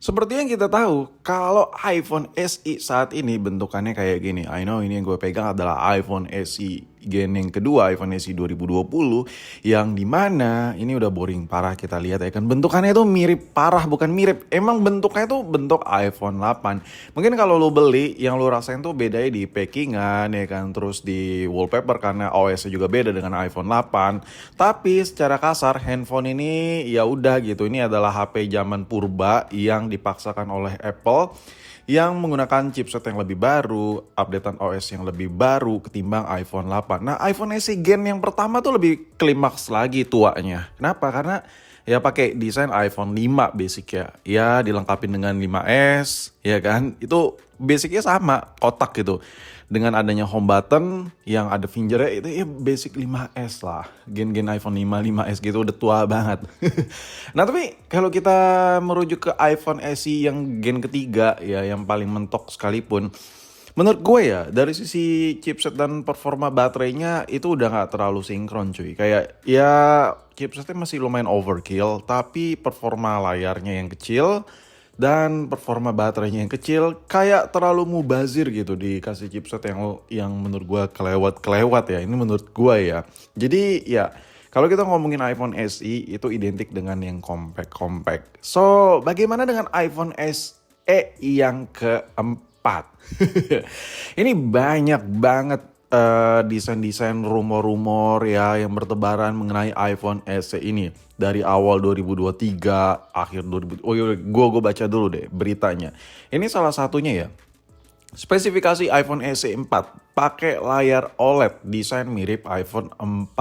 Seperti yang kita tahu, kalau iPhone SE saat ini bentukannya kayak gini. I know ini yang gue pegang adalah iPhone SE Gen yang kedua, iPhone SE 2020. Yang dimana ini udah boring parah kita lihat ya kan. Bentukannya itu mirip parah, bukan mirip. Emang bentuknya itu bentuk iPhone 8. Mungkin kalau lo beli, yang lo rasain tuh bedanya di packingan ya kan. Terus di wallpaper karena OS-nya juga beda dengan iPhone 8. Tapi secara kasar handphone ini ya udah gitu. Ini adalah HP zaman purba yang dipaksakan oleh Apple yang menggunakan chipset yang lebih baru, updatean OS yang lebih baru ketimbang iPhone 8. Nah, iPhone SE Gen yang pertama tuh lebih klimaks lagi tuanya. Kenapa? Karena ya pakai desain iPhone 5 basic ya. Ya dilengkapi dengan 5S, ya kan? Itu basicnya sama, kotak gitu. Dengan adanya home button yang ada fingernya itu ya basic 5S lah. Gen-gen iPhone 5, 5S gitu udah tua banget. Nah tapi kalau kita merujuk ke iPhone SE yang gen ketiga ya yang paling mentok sekalipun. Menurut gue ya dari sisi chipset dan performa baterainya itu udah gak terlalu sinkron cuy. Kayak ya chipsetnya masih lumayan overkill tapi performa layarnya yang kecil dan performa baterainya yang kecil kayak terlalu mubazir gitu dikasih chipset yang menurut gue kelewat ya. Ini menurut gue ya. Jadi ya kalau kita ngomongin iPhone SE itu identik dengan yang compact. So, bagaimana dengan iPhone SE yang keempat? Ini banyak banget desain-desain rumor-rumor ya yang bertebaran mengenai iPhone SE ini dari awal 2023 akhir 2000. Oh iya, gue baca dulu deh beritanya. Ini salah satunya ya. Spesifikasi iPhone SE 4 pakai layar OLED desain mirip iPhone 14.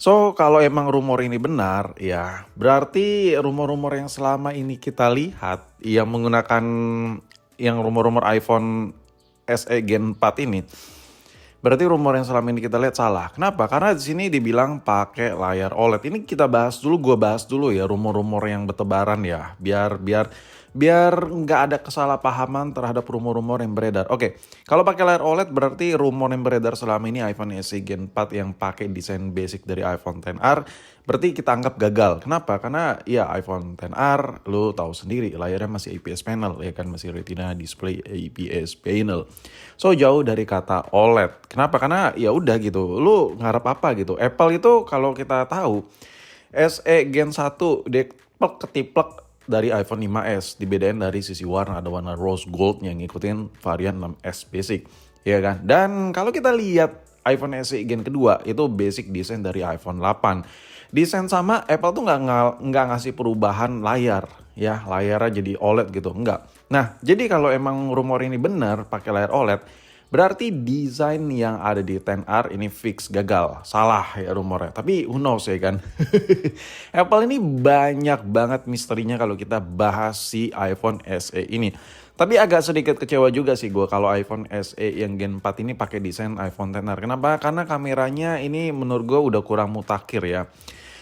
So, kalau emang rumor ini benar, ya berarti rumor-rumor yang selama ini kita lihat yang menggunakan yang rumor-rumor iPhone SE Gen 4 ini, berarti rumor yang selama ini kita lihat salah. Kenapa? Karena di sini dibilang pakai layar OLED. Ini kita bahas dulu, gue bahas dulu ya rumor-rumor yang bertebaran ya, biar nggak ada kesalahpahaman terhadap rumor-rumor yang beredar. Oke, kalau pakai layar OLED berarti rumor yang beredar selama ini iPhone SE Gen 4 yang pakai desain basic dari iPhone XR berarti kita anggap gagal. Kenapa? Karena ya iPhone XR lo tahu sendiri layarnya masih IPS panel ya kan, masih Retina display IPS panel. So jauh dari kata OLED. Kenapa? Karena ya udah gitu. Lu ngarep apa gitu. Apple itu kalau kita tahu SE Gen 1 dia ketiplek dari iPhone 5S, dibedain dari sisi warna, ada warna rose gold yang ngikutin varian 6S basic, ya kan? Dan kalau kita lihat iPhone SE Gen kedua itu basic desain dari iPhone 8. Desain sama, Apple tuh nggak ngasih perubahan layar, ya layarnya jadi OLED gitu, enggak. Nah, jadi kalau emang rumor ini benar pakai layar OLED, berarti desain yang ada di XR ini fix gagal. Salah ya rumornya. Tapi who knows ya kan. Apple ini banyak banget misterinya kalau kita bahas si iPhone SE ini. Tapi agak sedikit kecewa juga sih gue kalau iPhone SE yang Gen 4 ini pakai desain iPhone XR. Kenapa? Karena kameranya ini menurut gue udah kurang mutakhir ya.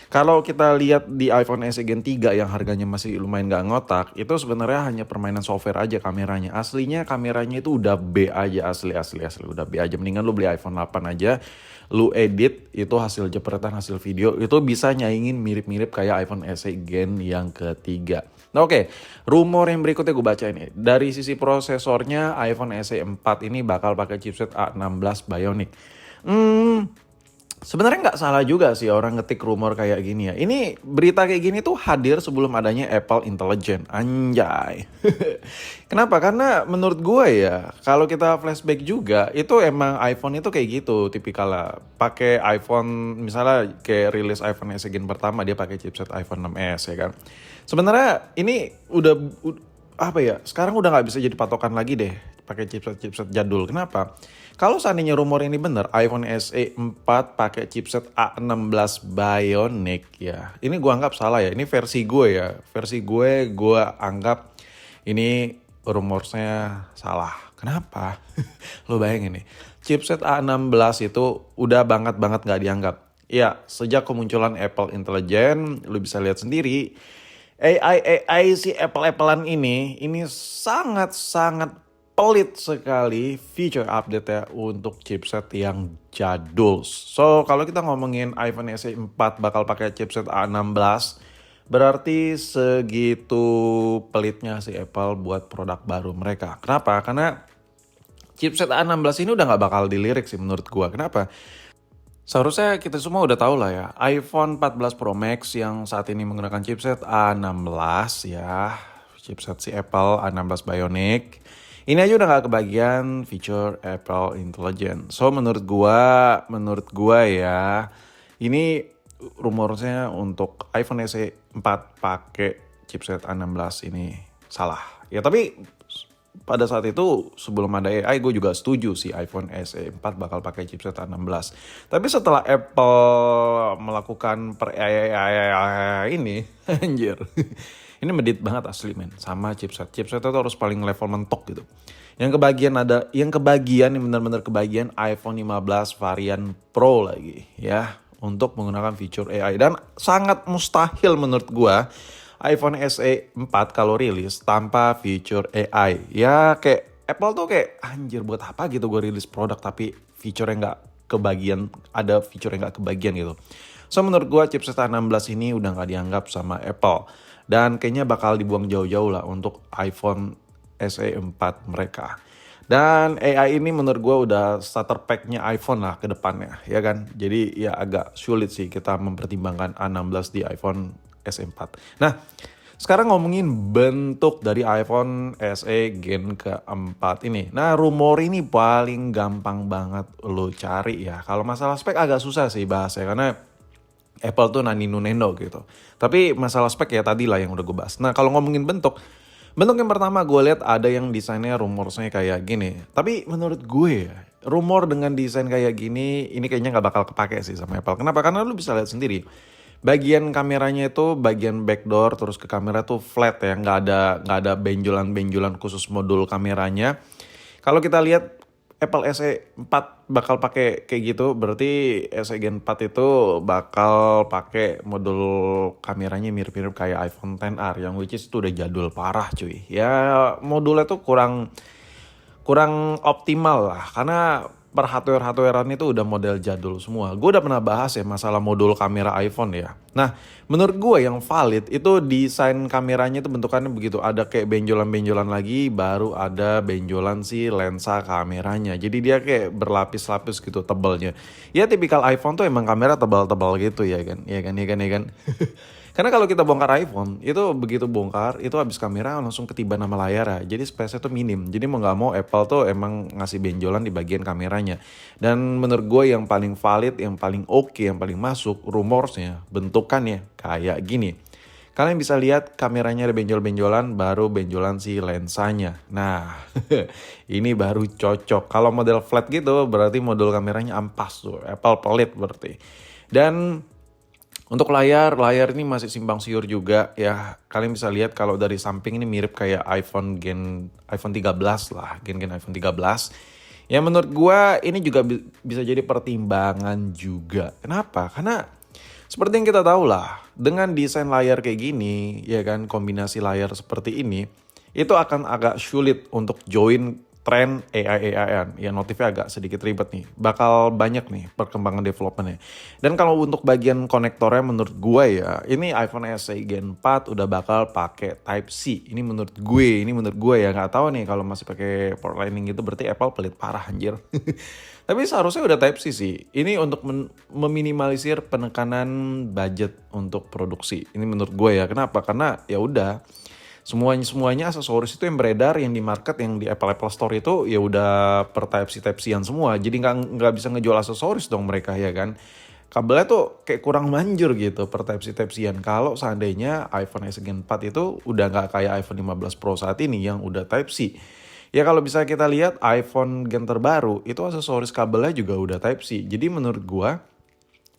Kalau kita lihat di iPhone SE Gen 3 yang harganya masih lumayan gak ngotak, itu sebenarnya hanya permainan software aja kameranya. Aslinya kameranya itu udah B aja, asli. Udah B aja, mendingan lu beli iPhone 8 aja. Lu edit, itu hasil jepretan, hasil video, itu bisa nyaingin mirip-mirip kayak iPhone SE Gen yang ketiga. Nah oke, rumor yang berikutnya gue baca ini. Dari sisi prosesornya, iPhone SE 4 ini bakal pakai chipset A16 Bionic. Sebenarnya nggak salah juga sih orang ngetik rumor kayak gini ya. Ini berita kayak gini tuh hadir sebelum adanya Apple Intelligence. Anjay. Kenapa? Karena menurut gue ya, kalau kita flashback juga, itu emang iPhone itu kayak gitu tipikalnya. Pakai iPhone, misalnya kayak rilis iPhone SE Gen pertama, dia pakai chipset iPhone 6s ya kan. Sebenarnya ini apa ya, sekarang udah nggak bisa jadi patokan lagi deh pakai chipset jadul. Kenapa? Kalau seandainya rumor ini benar, iPhone SE 4 pakai chipset A16 Bionic ya. Ini gue anggap salah ya. Ini versi gue ya. Versi gue anggap ini rumornya salah. Kenapa? Lo bayangin nih. Chipset A16 itu udah banget nggak dianggap. Ya, sejak kemunculan Apple Intelligence, lo bisa lihat sendiri. AI si Apple-Applean ini sangat pelit sekali feature update ya untuk chipset yang jadul. So, kalau kita ngomongin iPhone SE 4 bakal pakai chipset A16 Berarti segitu pelitnya si Apple buat produk baru mereka. Kenapa? Karena chipset A16 ini udah nggak bakal dilirik sih menurut gua. Kenapa? Seharusnya kita semua udah tahu lah ya, iPhone 14 Pro Max yang saat ini menggunakan chipset A16 ya, chipset si Apple A16 Bionic. Ini aja udah gak kebagian fitur Apple Intelligence. So menurut gua ya, ini rumornya untuk iPhone SE 4 pakai chipset A16 ini salah. Ya tapi pada saat itu sebelum ada AI gue juga setuju sih iPhone SE 4 bakal pakai chipset A16. Tapi setelah Apple melakukan per AI ini, anjir. Ini medit banget asli men sama chipset. Chipset itu harus paling level mentok gitu. Yang kebagian yang benar-benar kebagian iPhone 15 varian Pro lagi ya untuk menggunakan fitur AI dan sangat mustahil menurut gua iPhone SE 4 kalau rilis tanpa fitur AI. Ya kayak Apple tuh kayak anjir buat apa gitu gue rilis produk tapi fiturnya nggak kebagian, ada fitur yang nggak kebagian gitu. So menurut gue chipset A16 ini udah nggak dianggap sama Apple. Dan kayaknya bakal dibuang jauh-jauh lah untuk iPhone SE 4 mereka. Dan AI ini menurut gue udah starter pack-nya iPhone lah ke depannya, ya kan? Jadi ya agak sulit sih kita mempertimbangkan A16 di iPhone SE 4. Nah, sekarang ngomongin bentuk dari iPhone SE Gen keempat ini. Nah, rumor ini paling gampang banget lo cari ya. Kalau masalah spek agak susah sih bahasnya karena Apple tuh nani nunendo gitu. Tapi masalah spek ya tadi lah yang udah gue bahas. Nah kalau ngomongin bentuk yang pertama gue lihat ada yang desainnya rumornya kayak gini. Tapi menurut gue ya, rumor dengan desain kayak gini ini kayaknya nggak bakal kepake sih sama Apple. Kenapa? Karena lu bisa lihat sendiri. Bagian kameranya itu bagian backdoor terus ke kamera tuh flat ya, nggak ada benjolan-benjolan khusus modul kameranya. Kalau kita lihat Apple SE 4 bakal pakai kayak gitu, berarti SE Gen 4 itu bakal pakai modul kameranya mirip-mirip kayak iPhone XR yang which is itu udah jadul parah cuy. Ya modulnya tuh kurang optimal lah karena per hardware-hardwarean itu udah model jadul semua. Gue udah pernah bahas ya masalah modul kamera iPhone ya. Nah, menurut gue yang valid itu desain kameranya itu bentukannya begitu. Ada kayak benjolan-benjolan lagi, baru ada benjolan si lensa kameranya. Jadi dia kayak berlapis-lapis gitu tebalnya. Ya tipikal iPhone tuh emang kamera tebal-tebal gitu ya kan. Iya kan. Karena kalau kita bongkar iPhone, itu begitu bongkar, itu habis kamera langsung ketiban sama layar ya. Jadi space-nya tuh minim. Jadi mau gak mau Apple tuh emang ngasih benjolan di bagian kameranya. Dan menurut gue yang paling valid, yang paling oke, yang paling masuk, rumorsnya, bentukannya kayak gini. Kalian bisa lihat kameranya ada benjol-benjolan, baru benjolan si lensanya. Nah, ini baru cocok. Kalau model flat gitu, berarti modul kameranya ampas tuh. Apple pelit berarti. Dan untuk layar ini masih simpang siur juga ya. Kalian bisa lihat kalau dari samping ini mirip kayak iPhone 13 lah, gen iPhone 13. Ya menurut gua ini juga bisa jadi pertimbangan juga. Kenapa? Karena seperti yang kita tahu lah, dengan desain layar kayak gini, ya kan, kombinasi layar seperti ini, itu akan agak sulit untuk join tren AI-an. Ya notifnya agak sedikit ribet nih. Bakal banyak nih perkembangan developmentnya. Dan kalau untuk bagian konektornya menurut gue ya, ini iPhone SE Gen 4 udah bakal pakai Type-C. Ini menurut gue ya. Nggak tahu nih kalau masih pakai port Lightning gitu berarti Apple pelit parah anjir. Tapi seharusnya udah Type-C sih. Ini untuk meminimalisir penekanan budget untuk produksi. Ini menurut gue ya. Kenapa? Karena ya udah semuanya aksesoris itu yang beredar yang di market yang di Apple Store itu ya udah per Type-C-an semua. Jadi nggak bisa ngejual aksesoris dong mereka ya kan. Kabelnya tuh kayak kurang manjur gitu per Type-C-an. Kalau seandainya iPhone SE Gen 4 itu udah nggak kayak iPhone 15 Pro saat ini yang udah Type-C. Ya kalau bisa kita lihat iPhone Gen terbaru itu aksesoris kabelnya juga udah Type-C. Jadi menurut gua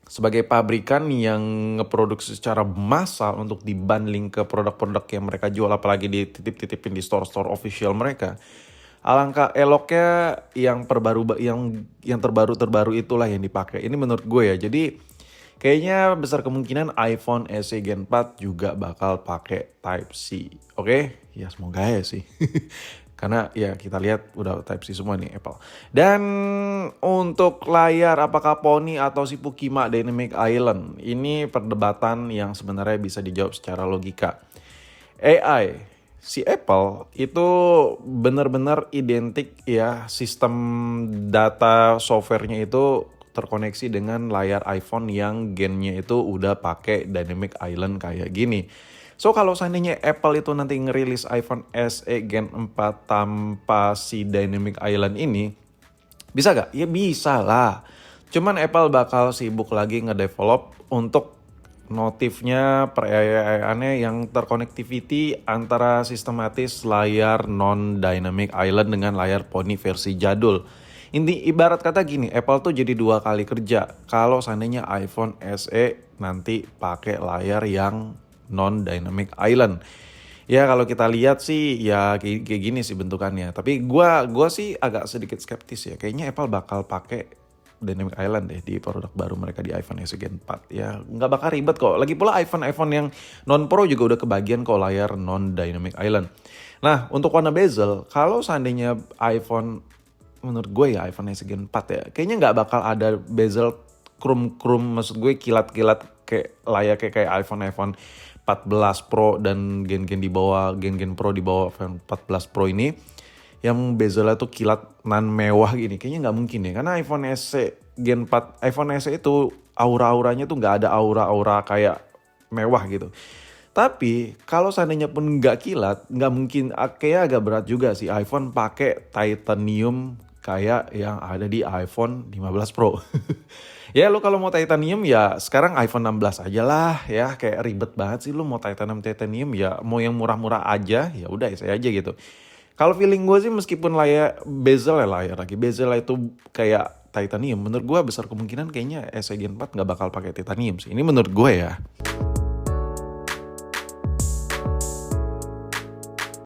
sebagai pabrikan yang ngeproduksi secara massal untuk dibundling ke produk-produk yang mereka jual apalagi dititip-titipin di store-store official mereka. Alangkah eloknya yang terbaru itulah yang dipakai. Ini menurut gue ya. Jadi kayaknya besar kemungkinan iPhone SE Gen 4 juga bakal pakai Type-C. Oke? Ya semoga ya sih. Karena ya kita lihat udah Type-C semua nih Apple. Dan untuk layar apakah Pony atau si Pukima Dynamic Island, ini perdebatan yang sebenarnya bisa dijawab secara logika. AI, si Apple itu benar-benar identik ya, sistem data softwarenya itu terkoneksi dengan layar iPhone yang gennya itu udah pakai Dynamic Island kayak gini. So kalau seandainya Apple itu nanti ngerilis iPhone SE Gen 4 tanpa si Dynamic Island ini, bisa gak? Ya bisa lah. Cuman Apple bakal sibuk lagi ngedevelop untuk notifnya per AI-annya yang terkonektiviti antara sistematis layar non-Dynamic Island dengan layar Pony versi jadul. Ibarat kata gini, Apple tuh jadi 2 kali kerja kalau seandainya iPhone SE nanti pakai layar yang non-Dynamic Island. Ya kalau kita lihat sih ya kayak gini sih bentukannya. Tapi gua sih agak sedikit skeptis ya. Kayaknya Apple bakal pakai Dynamic Island deh di produk baru mereka di iPhone SE Gen 4. Ya nggak bakal ribet kok. Lagi pula iPhone yang non Pro juga udah kebagian kok layar non Dynamic Island. Nah untuk warna bezel, kalau seandainya iPhone, menurut gue ya iPhone SE Gen 4 ya, kayaknya nggak bakal ada bezel krum-krum, maksud gue kilat-kilat kayak layaknya kayak iPhone 14 Pro dan gen-gen di bawah, gen-gen Pro di bawah iPhone 14 Pro ini yang bezelnya tuh kilat nan mewah gini. Kayaknya nggak mungkin ya, karena iPhone SE Gen 4, iPhone SE itu aura-auranya tuh nggak ada aura-aura kayak mewah gitu. Tapi kalau seandainya pun nggak kilat, nggak mungkin, kayak agak berat juga sih iPhone pakai titanium kayak yang ada di iPhone 15 Pro. Ya lu kalau mau titanium ya sekarang iPhone 16 aja lah ya, kayak ribet banget sih lu mau titanium ya, mau yang murah-murah aja ya udah saya aja gitu. Kalau feeling gue sih meskipun layar bezel itu kayak titanium, menurut gue besar kemungkinan kayaknya SE Gen 4 nggak bakal pakai titanium sih. Ini menurut gue ya.